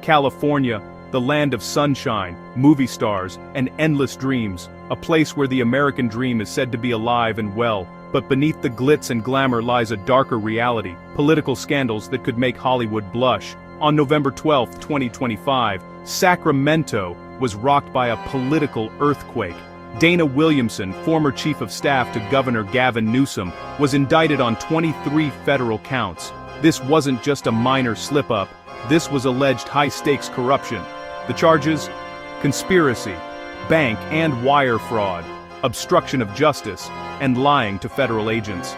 California, the land of sunshine, movie stars, and endless dreams, a place where the American dream is said to be alive and well. But beneath the glitz and glamour lies a darker reality, political scandals that could make Hollywood blush. On November 12, 2025, Sacramento was rocked by a political earthquake. Dana Williamson, former chief of staff to Governor Gavin Newsom, was indicted on 23 federal counts. This wasn't just a minor slip-up, this was alleged high-stakes corruption. The charges? Conspiracy, bank and wire fraud, obstruction of justice, and lying to federal agents.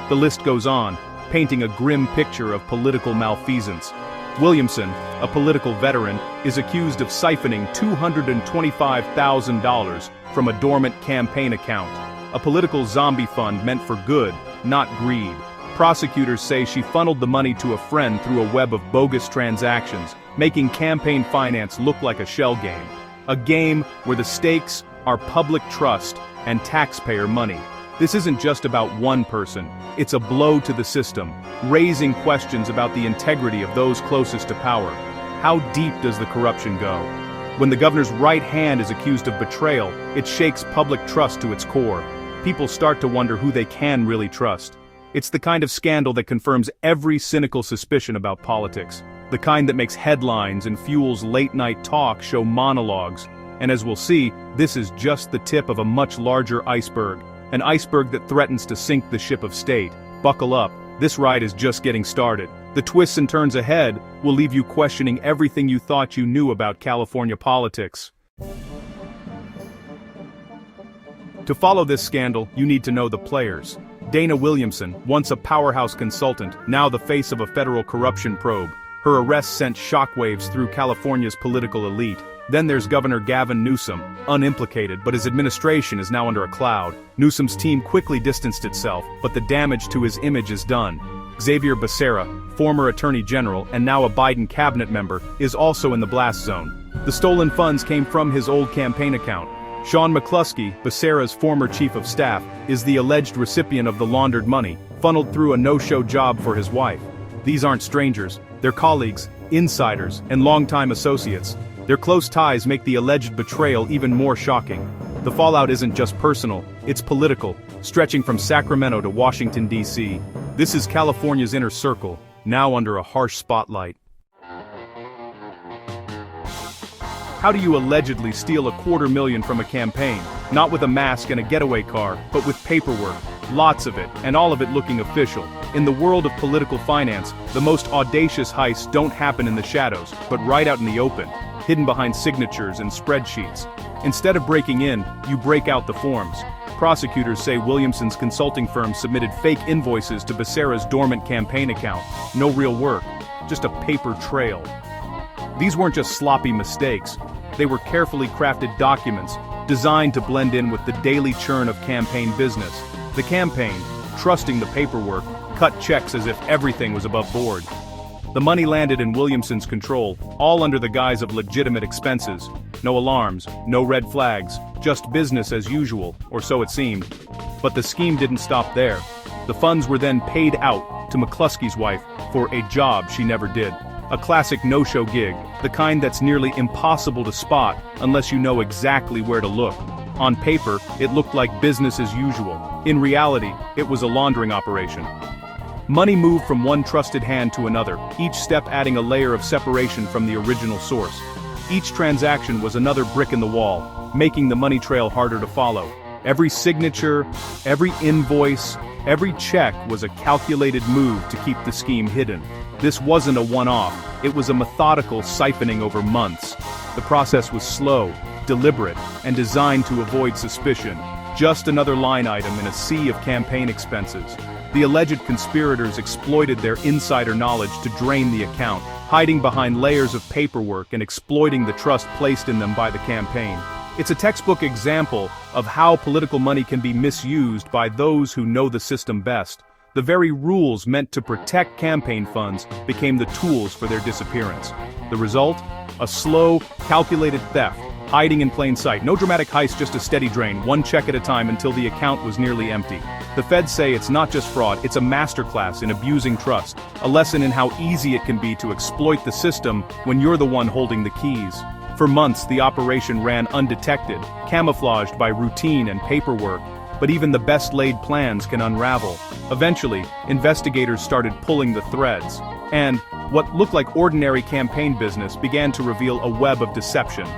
The list goes on, painting a grim picture of political malfeasance. Williamson, a political veteran, is accused of siphoning $225,000 from a dormant campaign account, a political zombie fund meant for good, not greed. Prosecutors say she funneled the money to a friend through a web of bogus transactions, making campaign finance look like a shell game. A game where the stakes are public trust and taxpayer money. This isn't just about one person, it's a blow to the system, raising questions about the integrity of those closest to power. How deep does the corruption go? When the governor's right hand is accused of betrayal, it shakes public trust to its core. People start to wonder who they can really trust. It's the kind of scandal that confirms every cynical suspicion about politics, the kind that makes headlines and fuels late-night talk show monologues. And as we'll see, this is just the tip of a much larger iceberg. An iceberg that threatens to sink the ship of state. Buckle up, this ride is just getting started. The twists and turns ahead will leave you questioning everything you thought you knew about California politics. To follow this scandal, you need to know the players. Dana Williamson, once a powerhouse consultant, now the face of a federal corruption probe. Her arrest sent shockwaves through California's political elite. Then there's Governor Gavin Newsom, unimplicated, but his administration is now under a cloud. Newsom's team quickly distanced itself, but the damage to his image is done. Xavier Becerra, former attorney general and now a Biden cabinet member, is also in the blast zone. The stolen funds came from his old campaign account. Sean McCluskey, Becerra's former chief of staff, is the alleged recipient of the laundered money, funneled through a no-show job for his wife. These aren't strangers, they're colleagues, insiders, and longtime associates. Their close ties make the alleged betrayal even more shocking. The fallout isn't just personal, it's political, stretching from Sacramento to Washington, D.C. This is California's inner circle, now under a harsh spotlight. How do you allegedly steal $250,000 from a campaign? Not with a mask and a getaway car, but with paperwork. Lots of it, and all of it looking official. In the world of political finance, the most audacious heists don't happen in the shadows, but right out in the open, hidden behind signatures and spreadsheets. Instead of breaking in, you break out the forms. Prosecutors say Williamson's consulting firm submitted fake invoices to Becerra's dormant campaign account. No real work, just a paper trail. These weren't just sloppy mistakes. They were carefully crafted documents, designed to blend in with the daily churn of campaign business. The campaign, trusting the paperwork, cut checks as if everything was above board. The money landed in Williamson's control, all under the guise of legitimate expenses. No alarms, no red flags, just business as usual, or so it seemed. But the scheme didn't stop there. The funds were then paid out to McCluskey's wife for a job she never did. A classic no-show gig, the kind that's nearly impossible to spot unless you know exactly where to look. On paper, it looked like business as usual. In reality, it was a laundering operation. Money moved from one trusted hand to another, each step adding a layer of separation from the original source. Each transaction was another brick in the wall, making the money trail harder to follow. Every signature, every invoice, every check was a calculated move to keep the scheme hidden. This wasn't a one-off, it was a methodical siphoning over months. The process was slow, deliberate, and designed to avoid suspicion. Just another line item in a sea of campaign expenses. The alleged conspirators exploited their insider knowledge to drain the account, hiding behind layers of paperwork and exploiting the trust placed in them by the campaign. It's a textbook example of how political money can be misused by those who know the system best. The very rules meant to protect campaign funds became the tools for their disappearance. The result? A slow, calculated theft, hiding in plain sight. No dramatic heist, just a steady drain, one check at a time until the account was nearly empty. The feds say it's not just fraud, it's a masterclass in abusing trust, a lesson in how easy it can be to exploit the system when you're the one holding the keys. For months, the operation ran undetected, camouflaged by routine and paperwork, but even the best-laid plans can unravel. Eventually, investigators started pulling the threads, and what looked like ordinary campaign business began to reveal a web of deception.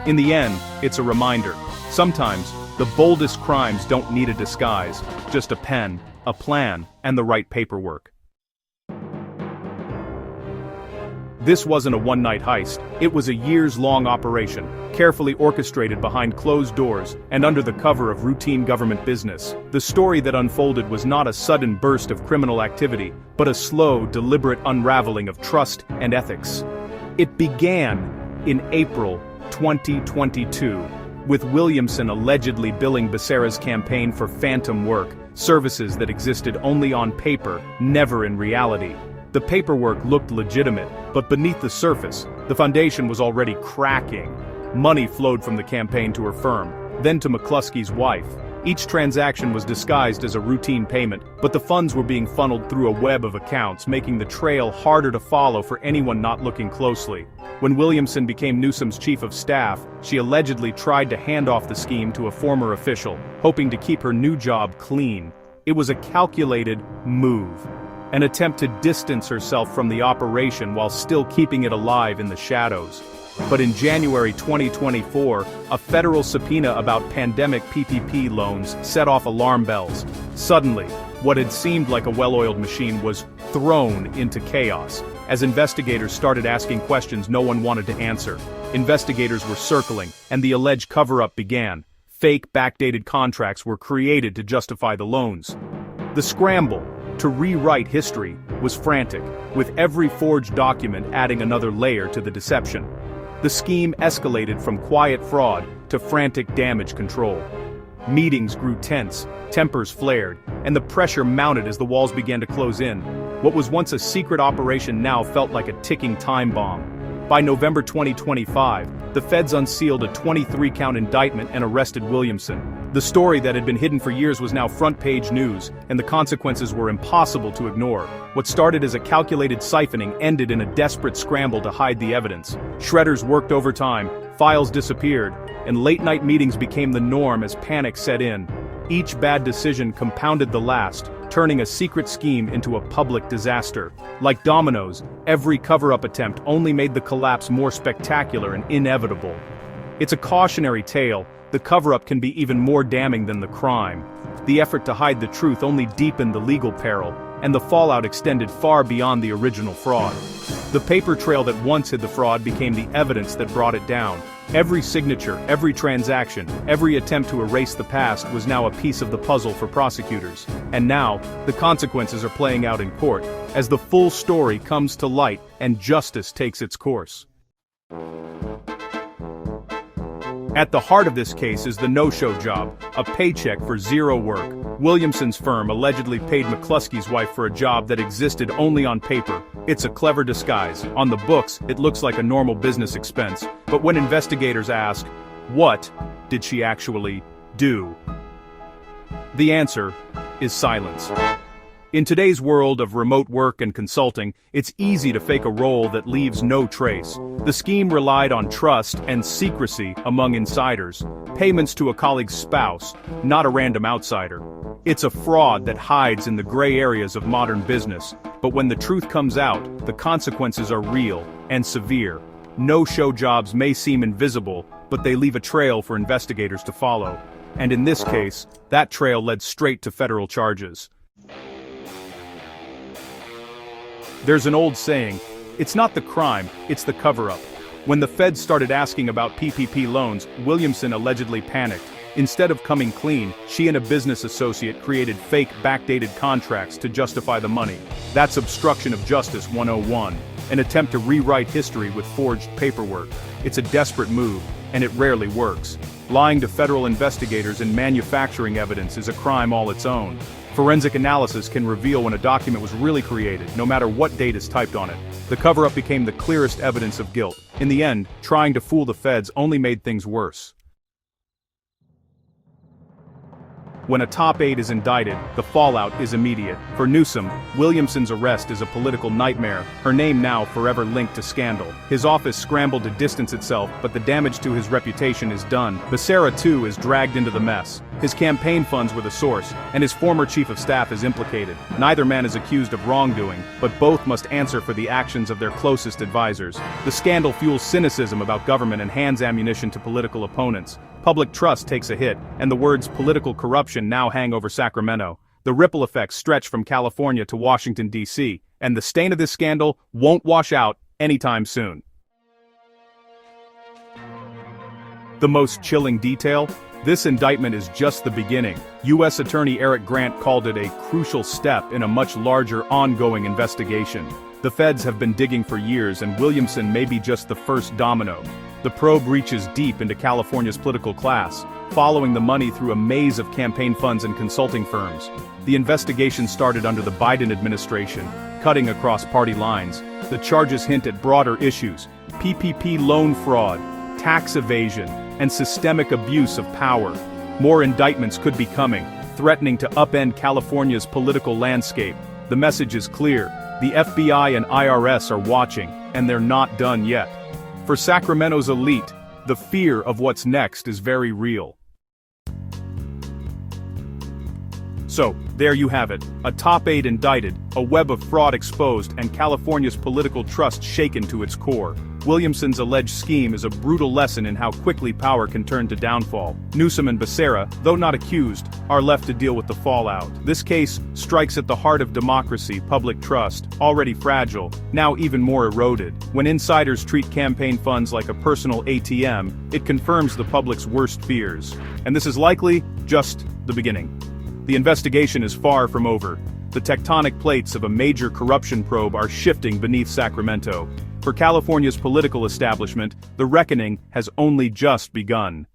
In the end, it's a reminder. Sometimes, the boldest crimes don't need a disguise, just a pen, a plan, and the right paperwork. This wasn't a one-night heist, it was a years-long operation, carefully orchestrated behind closed doors and under the cover of routine government business. The story that unfolded was not a sudden burst of criminal activity, but a slow, deliberate unraveling of trust and ethics. It began in April 2022, with Williamson allegedly billing Becerra's campaign for phantom work, services that existed only on paper, never in reality. The paperwork looked legitimate, but beneath the surface, the foundation was already cracking. Money flowed from the campaign to her firm, then to McCluskey's wife. Each transaction was disguised as a routine payment, but the funds were being funneled through a web of accounts, making the trail harder to follow for anyone not looking closely. When Williamson became Newsom's chief of staff, she allegedly tried to hand off the scheme to a former official, hoping to keep her new job clean. It was a calculated move. An attempt to distance herself from the operation while still keeping it alive in the shadows. But in January 2024, a federal subpoena about pandemic PPP loans set off alarm bells. Suddenly, what had seemed like a well-oiled machine was thrown into chaos. As investigators started asking questions no one wanted to answer, investigators were circling, and the alleged cover-up began. Fake, backdated contracts were created to justify the loans. The scramble to rewrite history was frantic, with every forged document adding another layer to the deception. The scheme escalated from quiet fraud to frantic damage control. Meetings grew tense, tempers flared, and the pressure mounted as the walls began to close in. What was once a secret operation now felt like a ticking time bomb. By November 2025, the feds unsealed a 23-count indictment and arrested Williamson. The story that had been hidden for years was now front-page news, and the consequences were impossible to ignore. What started as a calculated siphoning ended in a desperate scramble to hide the evidence. Shredders worked overtime, files disappeared, and late-night meetings became the norm as panic set in. Each bad decision compounded the last, turning a secret scheme into a public disaster. Like dominoes, every cover-up attempt only made the collapse more spectacular and inevitable. It's a cautionary tale. The cover-up can be even more damning than the crime. The effort to hide the truth only deepened the legal peril, and the fallout extended far beyond the original fraud. The paper trail that once hid the fraud became the evidence that brought it down. Every signature, every transaction, every attempt to erase the past was now a piece of the puzzle for prosecutors. And now, the consequences are playing out in court, as the full story comes to light and justice takes its course. At the heart of this case is the no-show job, a paycheck for zero work. Williamson's firm allegedly paid McCluskey's wife for a job that existed only on paper. It's a clever disguise. On the books, it looks like a normal business expense. But when investigators ask, what did she actually do? The answer is silence. In today's world of remote work and consulting, it's easy to fake a role that leaves no trace. The scheme relied on trust and secrecy among insiders, payments to a colleague's spouse, not a random outsider. It's a fraud that hides in the gray areas of modern business, but when the truth comes out, the consequences are real and severe. No-show jobs may seem invisible, but they leave a trail for investigators to follow. And in this case, that trail led straight to federal charges. There's an old saying, it's not the crime, it's the cover-up. When the feds started asking about PPP loans, Williamson allegedly panicked. Instead of coming clean, she and a business associate created fake, backdated contracts to justify the money. That's obstruction of justice 101, an attempt to rewrite history with forged paperwork. It's a desperate move, and it rarely works. Lying to federal investigators and manufacturing evidence is a crime all its own. Forensic analysis can reveal when a document was really created, no matter what date is typed on it. The cover-up became the clearest evidence of guilt. In the end, trying to fool the feds only made things worse. When a top aide is indicted, the fallout is immediate. For Newsom, Williamson's arrest is a political nightmare, her name now forever linked to scandal. His office scrambled to distance itself, but the damage to his reputation is done. Becerra, too, is dragged into the mess. His campaign funds were the source, and his former chief of staff is implicated. Neither man is accused of wrongdoing, but both must answer for the actions of their closest advisors. The scandal fuels cynicism about government and hands ammunition to political opponents. Public trust takes a hit, and the words political corruption now hang over Sacramento. The ripple effects stretch from California to Washington, D.C., and the stain of this scandal won't wash out anytime soon. The most chilling detail? This indictment is just the beginning. U.S. Attorney Eric Grant called it a crucial step in a much larger ongoing investigation. The feds have been digging for years, and Williamson may be just the first domino. The probe reaches deep into California's political class, following the money through a maze of campaign funds and consulting firms. The investigation started under the Biden administration, cutting across party lines. The charges hint at broader issues: PPP loan fraud, tax evasion, and systemic abuse of power. More indictments could be coming, threatening to upend California's political landscape. The message is clear: the FBI and IRS are watching, and they're not done yet. For Sacramento's elite, the fear of what's next is very real. So, there you have it. A top aide indicted, a web of fraud exposed, and California's political trust shaken to its core. Williamson's alleged scheme is a brutal lesson in how quickly power can turn to downfall. Newsom and Becerra, though not accused, are left to deal with the fallout. This case strikes at the heart of democracy, public trust, already fragile, now even more eroded. When insiders treat campaign funds like a personal ATM, it confirms the public's worst fears. And this is likely just the beginning. The investigation is far from over. The tectonic plates of a major corruption probe are shifting beneath Sacramento. For California's political establishment, the reckoning has only just begun.